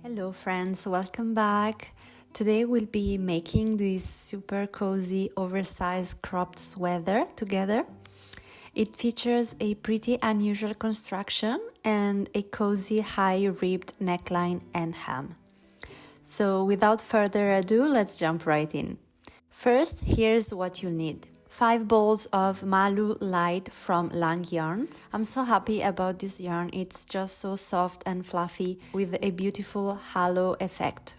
Hello friends, welcome back. Today we'll be making this super cozy oversized cropped sweater together. It features a pretty unusual construction and a cozy high ribbed neckline and hem. So without further ado, let's jump right in. First, here's what you'll need. 5 balls of Malou Light from Lang Yarns. I'm so happy about this yarn, it's just so soft and fluffy with a beautiful halo effect.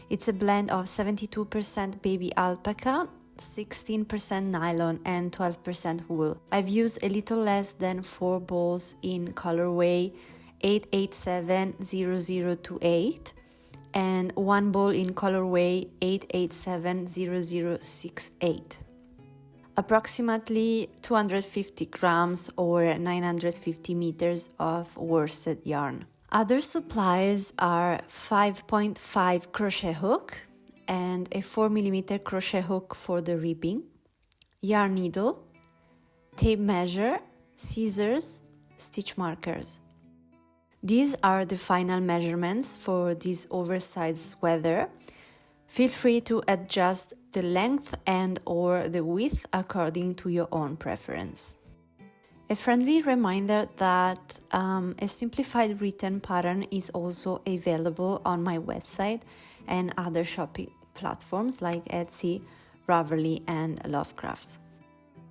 It's a blend of 72% baby alpaca, 16% nylon and 12% wool. I've used a little less than 4 balls in colorway 8870028 and 1 ball in colorway 8870068. Approximately 250 grams or 950 meters of worsted yarn. Other supplies are 5.5 crochet hook and a 4mm crochet hook for the ribbing, yarn needle, tape measure, scissors, stitch markers. These are the final measurements for this oversized sweater. Feel free to adjust the length and or the width according to your own preference. A friendly reminder that a simplified written pattern is also available on my website and other shopping platforms like Etsy, Ravelry and Lovecrafts.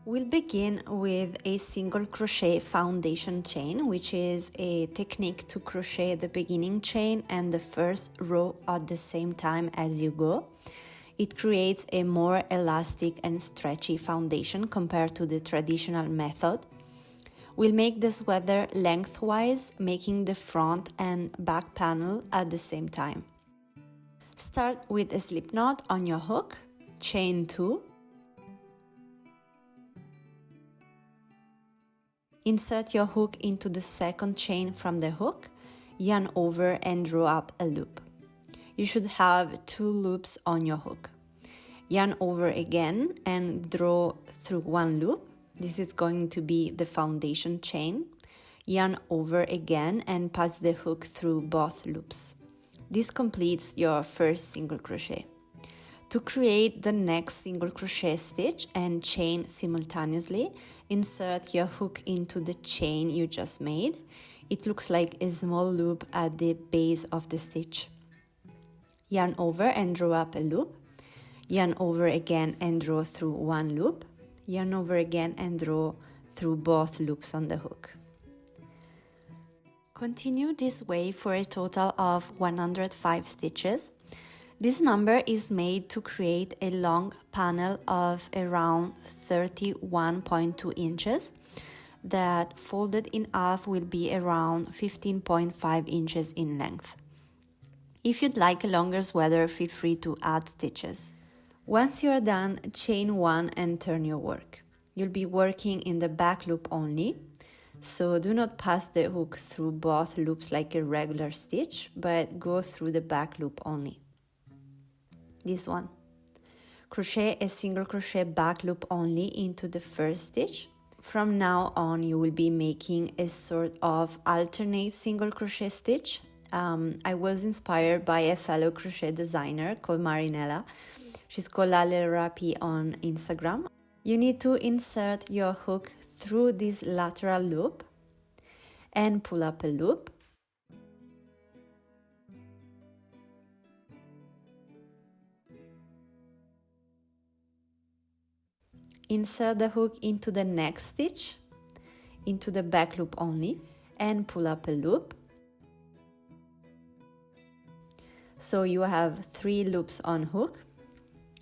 We'll begin with a single crochet foundation chain, which is a technique to crochet the beginning chain and the first row at the same time as you go. It creates a more elastic and stretchy foundation compared to the traditional method. We'll make the sweater lengthwise, making the front and back panel at the same time. Start with a slip knot on your hook, chain 2. Insert your hook into the second chain from the hook, yarn over and draw up a loop. You should have 2 loops on your hook. Yarn over again and draw through 1 loop. This is going to be the foundation chain. Yarn over again and pass the hook through both loops. This completes your first single crochet. To create the next single crochet stitch and chain simultaneously, insert your hook into the chain you just made. It looks like a small loop at the base of the stitch. Yarn over and draw up a loop. Yarn over again and draw through 1 loop. Yarn over again and draw through both loops on the hook. Continue this way for a total of 105 stitches. This number is made to create a long panel of around 31.2 inches that folded in half will be around 15.5 inches in length. If you'd like a longer sweater, feel free to add stitches. Once you are done, chain 1 and turn your work. You'll be working in the back loop only, so do not pass the hook through both loops like a regular stitch, but go through the back loop only. This one. Crochet a single crochet back loop only into the first stitch. From now on, you will be making a sort of alternate single crochet stitch. I was inspired by a fellow crochet designer called Marinella. She's called Lale Rapi on Instagram. You need to insert your hook through this lateral loop and pull up a loop. Insert the hook into the next stitch, into the back loop only, and pull up a loop. So you have 3 loops on hook.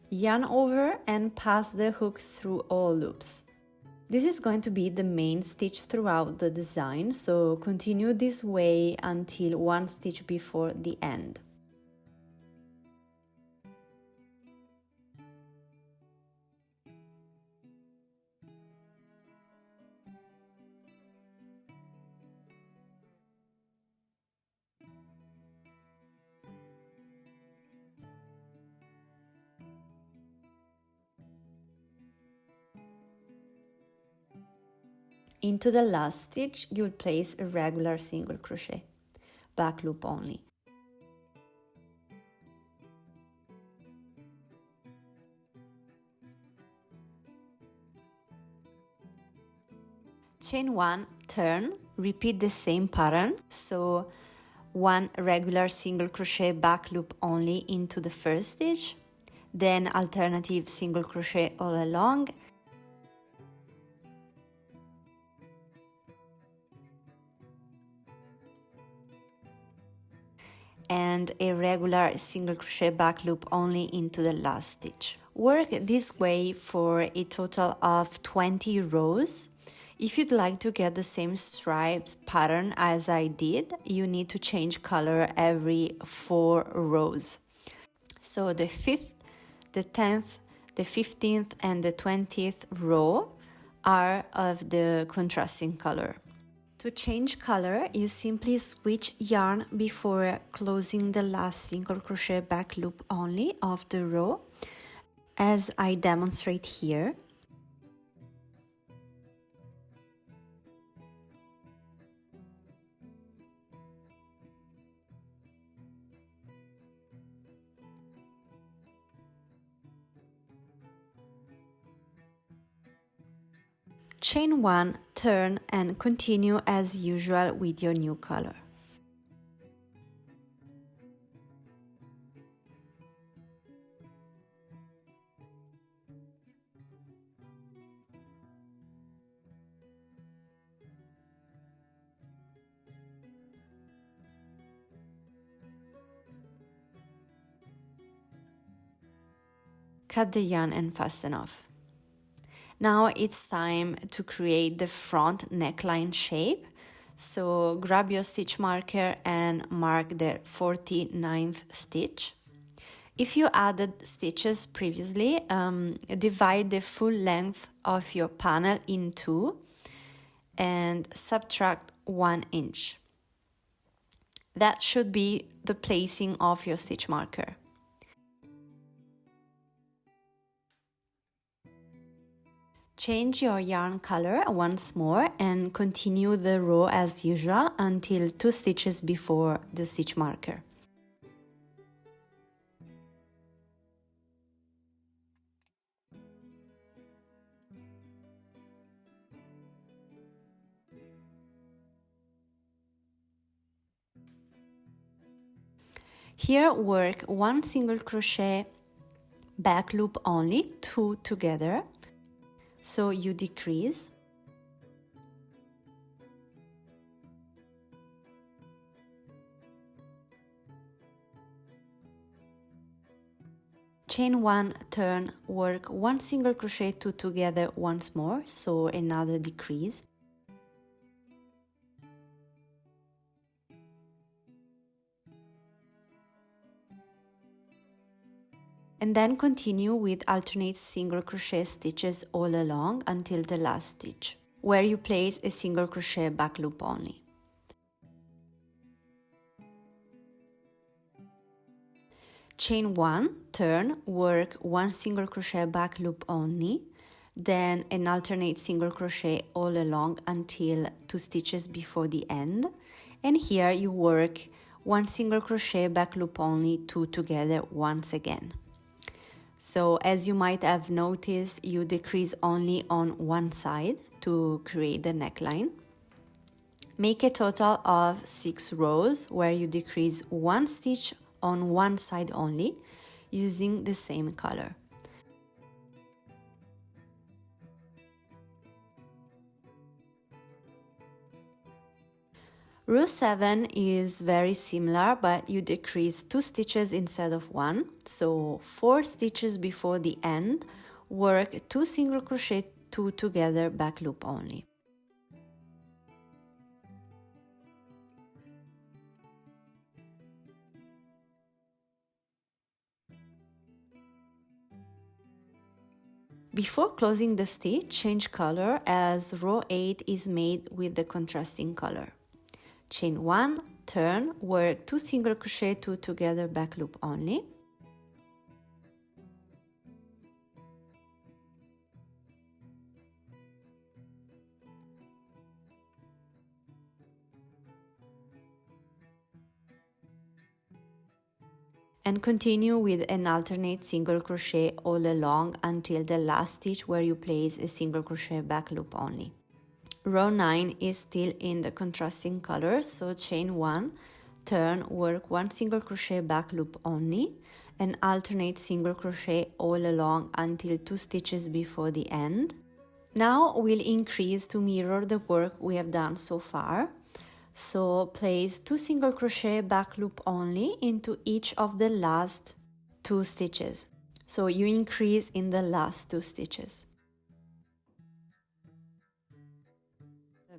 Yarn over and pass the hook through all loops. This is going to be the main stitch throughout the design, so continue this way until 1 stitch before the end. Into the last stitch, you'll place a regular single crochet, back loop only. Chain 1, turn, repeat the same pattern, so 1 regular single crochet back loop only into the first stitch, then alternative single crochet all along, and a regular single crochet back loop only into the last stitch. Work this way for a total of 20 rows. If you'd like to get the same stripes pattern as I did, you need to change color every 4 rows. So the 5th, the 10th, the 15th and the 20th row are of the contrasting color. To change color, you simply switch yarn before closing the last single crochet back loop only of the row, as I demonstrate here. Chain 1, turn and continue as usual with your new color. Cut the yarn and fasten off. Now it's time to create the front neckline shape. So grab your stitch marker and mark the 49th stitch. If you added stitches previously, divide the full length of your panel in 2 and subtract 1 inch. That should be the placing of your stitch marker. Change your yarn color once more and continue the row as usual until 2 stitches before the stitch marker. Here work 1 single crochet back loop only, 2 together. So you decrease, chain 1, turn, work 1 single crochet, 2 together once more, so another decrease, and then continue with alternate single crochet stitches all along until the last stitch, where you place a single crochet back loop only. Chain 1, turn, work 1 single crochet back loop only, then an alternate single crochet all along until 2 stitches before the end, and here you work 1 single crochet back loop only, 2 together once again. So as you might have noticed, you decrease only on one side to create the neckline. Make a total of 6 rows where you decrease 1 stitch on one side only using the same color. Row 7 is very similar, but you decrease 2 stitches instead of 1, so 4 stitches before the end, work 2 single crochet, 2 together back loop only. Before closing the stitch, change color as row 8 is made with the contrasting color. Chain 1, turn, work 2 single crochet, 2 together back loop only, and continue with an alternate single crochet all along until the last stitch where you place a single crochet back loop only. Row 9 is still in the contrasting color, so chain 1, turn, work 1 single crochet back loop only, and alternate single crochet all along until 2 stitches before the end. Now we'll increase to mirror the work we have done so far. So place 2 single crochet back loop only into each of the last 2 stitches. So you increase in the last 2 stitches.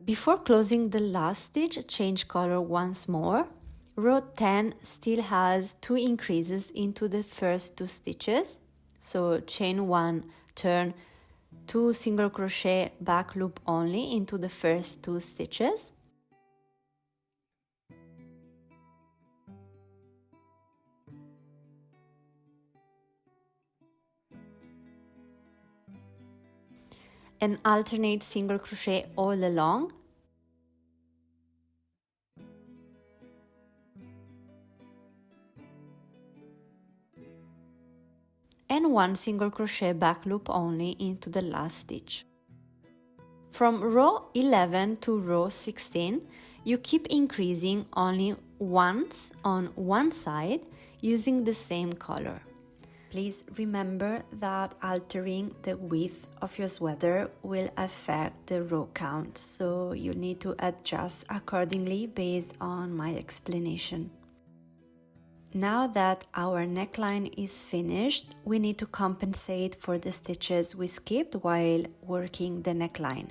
Before closing the last stitch, change color once more. Row 10 still has 2 increases into the first 2 stitches. So chain 1, turn, 2 single crochet back loop only into the first 2 stitches. And alternate single crochet all along. And 1 single crochet back loop only into the last stitch. From row 11 to row 16, you keep increasing only once on one side using the same color. Please remember that altering the width of your sweater will affect the row count, so you need to adjust accordingly based on my explanation. Now that our neckline is finished, we need to compensate for the stitches we skipped while working the neckline.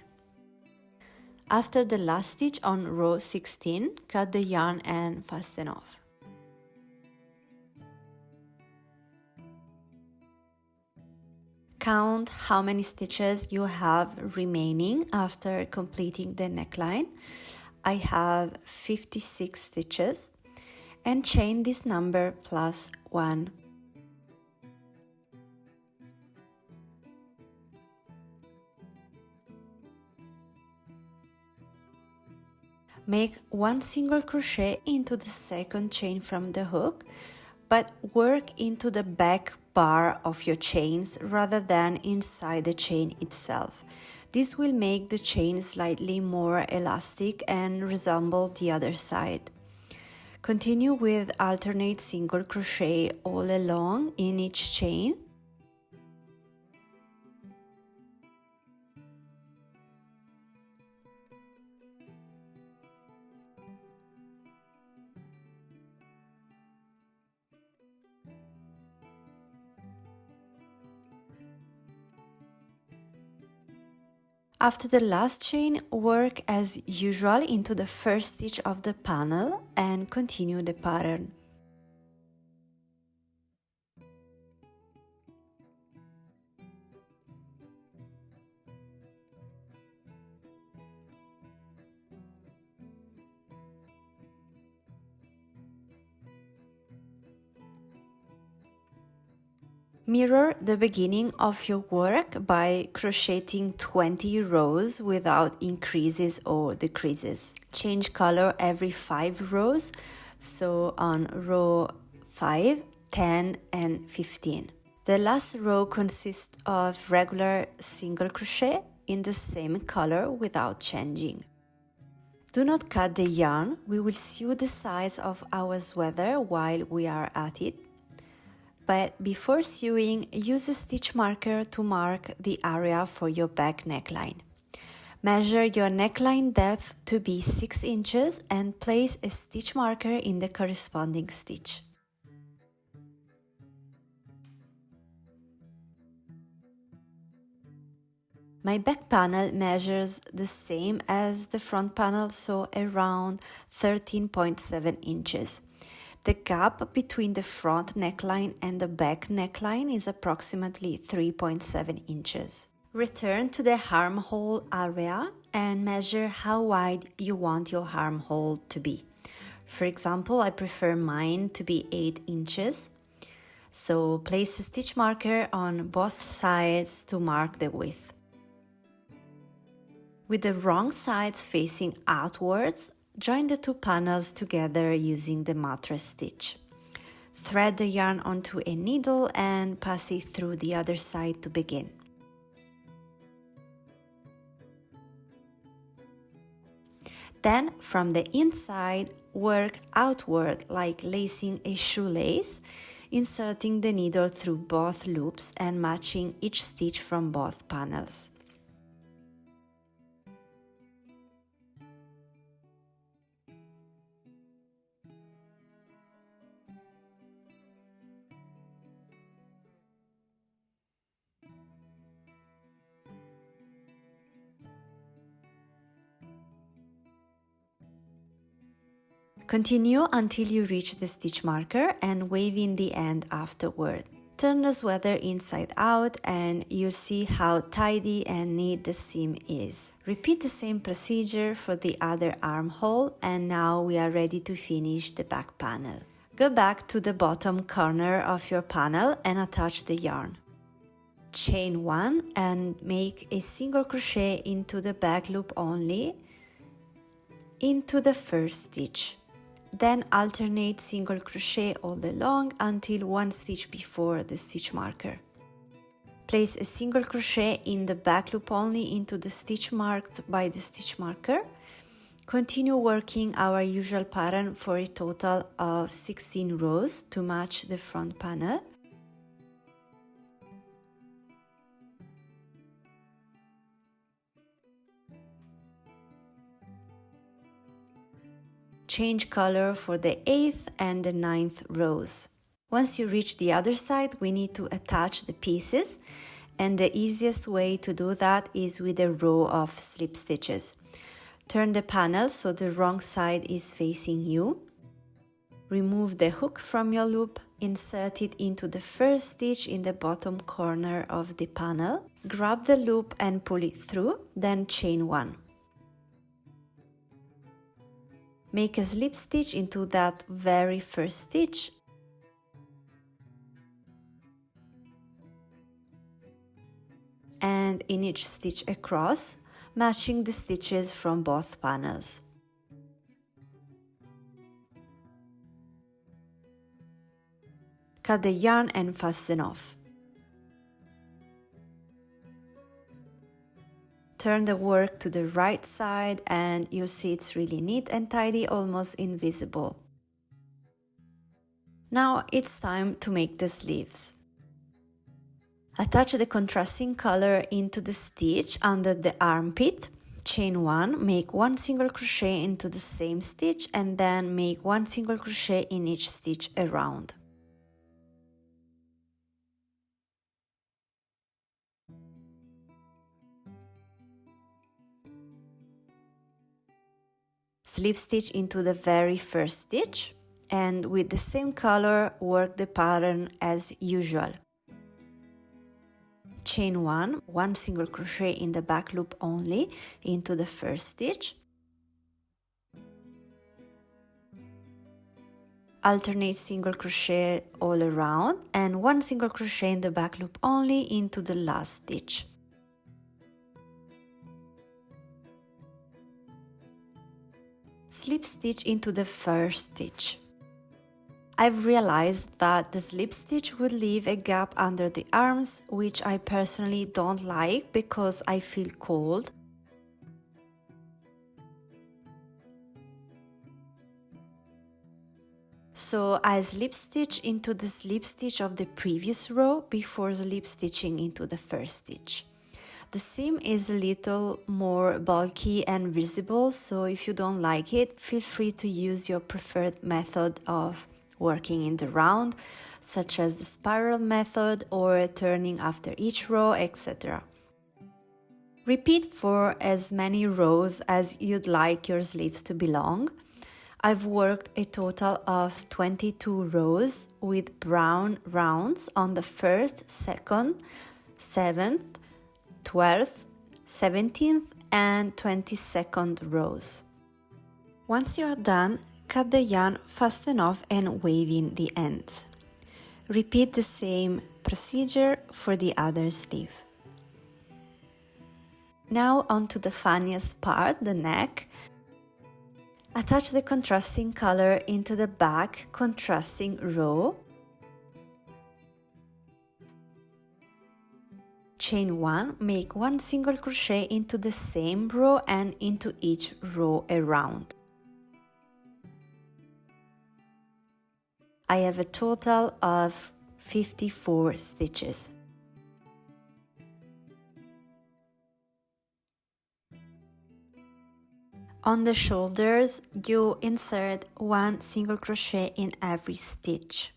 After the last stitch on row 16, cut the yarn and fasten off. Count how many stitches you have remaining after completing the neckline. I have 56 stitches. And chain this number plus 1. Make 1 single crochet into the second chain from the hook, but work into the back bar of your chains rather than inside the chain itself. This will make the chain slightly more elastic and resemble the other side. Continue with alternate single crochet all along in each chain. After the last chain, work as usual into the first stitch of the panel and continue the pattern. Mirror the beginning of your work by crocheting 20 rows without increases or decreases. Change color every 5 rows, so on row 5, 10 and 15. The last row consists of regular single crochet in the same color without changing. Do not cut the yarn, we will sew the sides of our sweater while we are at it. But before sewing, use a stitch marker to mark the area for your back neckline. Measure your neckline depth to be 6 inches and place a stitch marker in the corresponding stitch. My back panel measures the same as the front panel, so around 13.7 inches. The gap between the front neckline and the back neckline is approximately 3.7 inches. Return to the armhole area and measure how wide you want your armhole to be. For example, I prefer mine to be 8 inches. So place a stitch marker on both sides to mark the width. With the wrong sides facing outwards, join the 2 panels together using the mattress stitch. Thread the yarn onto a needle and pass it through the other side to begin. Then from the inside, work outward like lacing a shoelace, inserting the needle through both loops and matching each stitch from both panels. Continue until you reach the stitch marker and wave in the end afterward. Turn the sweater inside out and you'll see how tidy and neat the seam is. Repeat the same procedure for the other armhole, and now we are ready to finish the back panel. Go back to the bottom corner of your panel and attach the yarn. Chain 1 and make a single crochet into the back loop only into the first stitch. Then alternate single crochet all along until one stitch before the stitch marker. Place a single crochet in the back loop only into the stitch marked by the stitch marker. Continue working our usual pattern for a total of 16 rows to match the front panel. Change color for the 8th and the 9th rows. Once you reach the other side, we need to attach the pieces, and the easiest way to do that is with a row of slip stitches. Turn the panel so the wrong side is facing you. Remove the hook from your loop, insert it into the first stitch in the bottom corner of the panel. Grab the loop and pull it through, then chain 1. Make a slip stitch into that very first stitch and in each stitch across, matching the stitches from both panels. Cut the yarn and fasten off. Turn the work to the right side and you'll see it's really neat and tidy, almost invisible. Now it's time to make the sleeves. Attach the contrasting color into the stitch under the armpit. Chain 1, make 1 single crochet into the same stitch and then make 1 single crochet in each stitch around. Slip stitch into the very first stitch and with the same color work the pattern as usual. Chain 1, 1 single crochet in the back loop only into the first stitch. Alternate single crochet all around and 1 single crochet in the back loop only into the last stitch. Slip stitch into the first stitch. I've realized that the slip stitch would leave a gap under the arms, which I personally don't like because I feel cold. So I slip stitch into the slip stitch of the previous row before slip stitching into the first stitch. The seam is a little more bulky and visible, so if you don't like it, feel free to use your preferred method of working in the round, such as the spiral method or turning after each row, etc. Repeat for as many rows as you'd like your sleeves to belong. I've worked a total of 22 rows with brown rounds on the 1st, 2nd, 7th, 12th, 17th and 22nd rows. Once you are done, cut the yarn, fasten off and wave in the ends. Repeat the same procedure for the other sleeve. Now onto the funniest part, the neck. Attach the contrasting color into the back contrasting row. Chain 1, make 1 single crochet into the same row and into each row around. I have a total of 54 stitches. On the shoulders, you insert 1 single crochet in every stitch.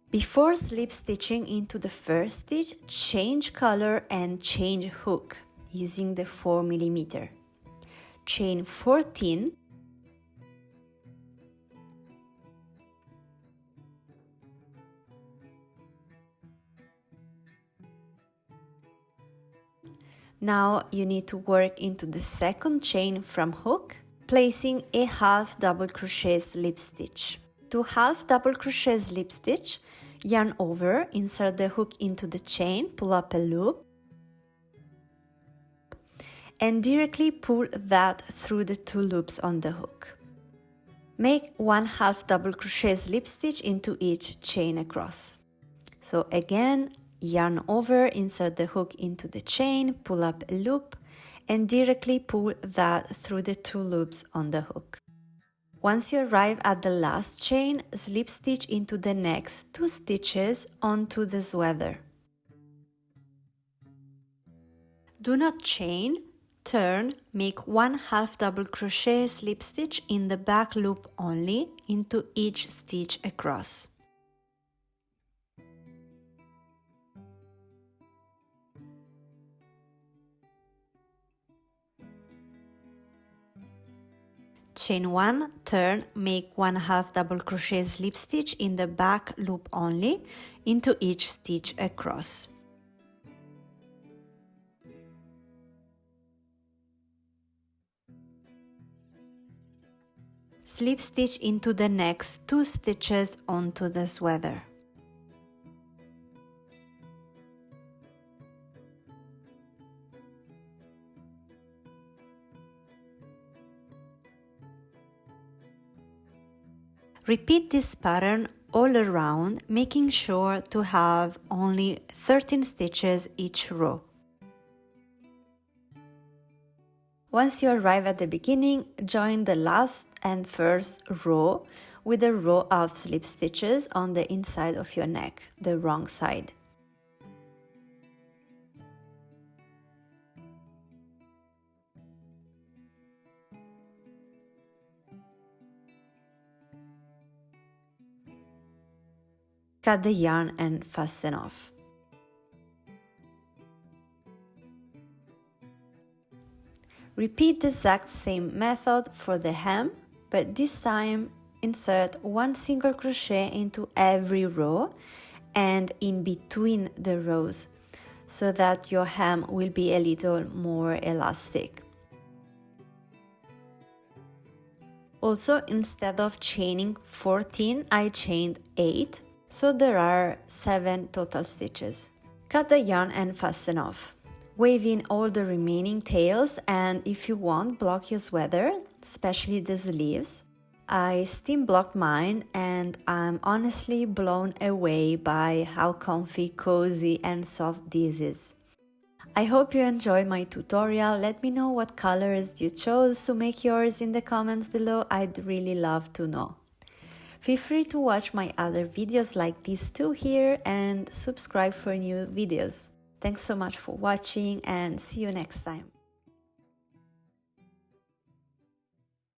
Before slip stitching into the first stitch, change color and change hook using the 4mm. Chain 14. Now you need to work into the second chain from hook, placing a half double crochet slip stitch. To half double crochet slip stitch, yarn over, insert the hook into the chain, pull up a loop, and directly pull that through the 2 loops on the hook. Make 1 half double crochet slip stitch into each chain across. So again, yarn over, insert the hook into the chain, pull up a loop, and directly pull that through the 2 loops on the hook. Once you arrive at the last chain, slip stitch into the next 2 stitches onto the sweater. Do not chain, turn, make 1 half double crochet slip stitch in the back loop only into each stitch across. Chain 1, turn, make 1 half double crochet slip stitch in the back loop only into each stitch across. Slip stitch into the next 2 stitches onto the sweater. Repeat this pattern all around, making sure to have only 13 stitches each row. Once you arrive at the beginning, join the last and first row with a row of slip stitches on the inside of your neck, the wrong side. Cut the yarn and fasten off. Repeat the exact same method for the hem, but this time insert 1 single crochet into every row and in between the rows, so that your hem will be a little more elastic. Also, instead of chaining 14, I chained 8. So there are 7 total stitches. Cut the yarn and fasten off. Weave in all the remaining tails, and if you want, block your sweater, especially the sleeves. I steam blocked mine and I'm honestly blown away by how comfy, cozy and soft this is. I hope you enjoyed my tutorial. Let me know what colors you chose to make yours in the comments below. I'd really love to know. Feel free to watch my other videos like these 2 here and subscribe for new videos. Thanks so much for watching and see you next time.